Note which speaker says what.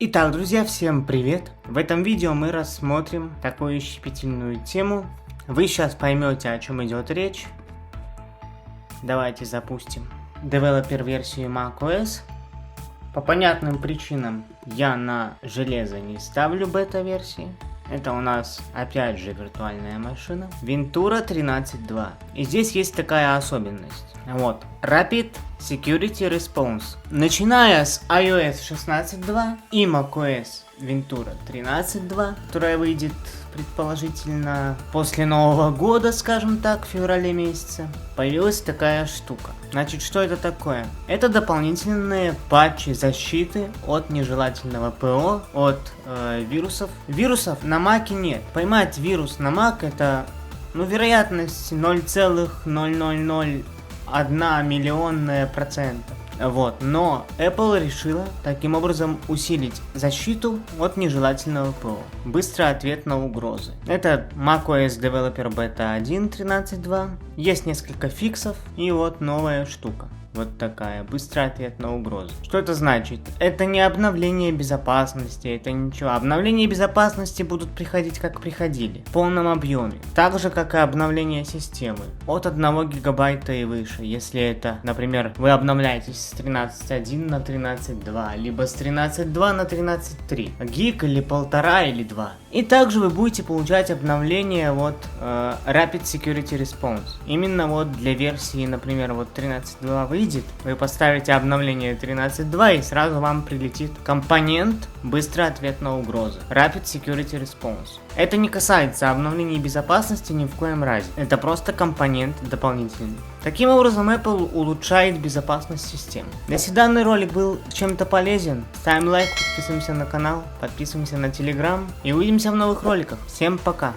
Speaker 1: Итак, друзья, всем привет! В этом видео мы рассмотрим такую щепетильную тему. Вы сейчас поймете, о чем идет речь. Давайте запустим девелопер-версию macOS. По понятным причинам я на железо не ставлю бета-версии. Это у нас опять же виртуальная машина. Ventura 13.2. И здесь есть такая особенность. Вот. Rapid Security Response. Начиная с iOS 16.2 и macOS Ventura 13.2, которая выйдет предположительно после Нового года, скажем так, в феврале месяце, появилась такая штука. Значит, что это такое? Это дополнительные патчи защиты от нежелательного ПО, от вирусов. Вирусов на Маке нет. Поймать вирус на Мак это, вероятность 0,0001 миллионная процента. Вот, но Apple решила таким образом усилить защиту от нежелательного ПО. Быстрый ответ на угрозы. Это macOS Developer Beta 1 13.2. Есть несколько фиксов и вот новая штука. Вот такая, быстрый ответ на угрозы. Что это значит? Это не обновление безопасности, это ничего. Обновления безопасности будут приходить как приходили, в полном объеме. Так же, как и обновление системы. От 1 гигабайта и выше. Если это, например, вы обновляетесь с 13.1 на 13.2, либо с 13.2 на 13.3. Гиг или 1,5 или 2. И также вы будете получать обновление Rapid Security Response. Именно вот для версии, например, 13.2 выйдет, вы поставите обновление 13.2 и сразу вам прилетит компонент быстрый ответ на угрозы. Rapid Security Response. Это не касается обновлений безопасности ни в коем разе. Это просто компонент дополнительный. Таким образом, Apple улучшает безопасность системы. Если данный ролик был чем-то полезен, ставим лайк, подписываемся на канал, подписываемся на Telegram и увидимся в новых роликах. Всем пока!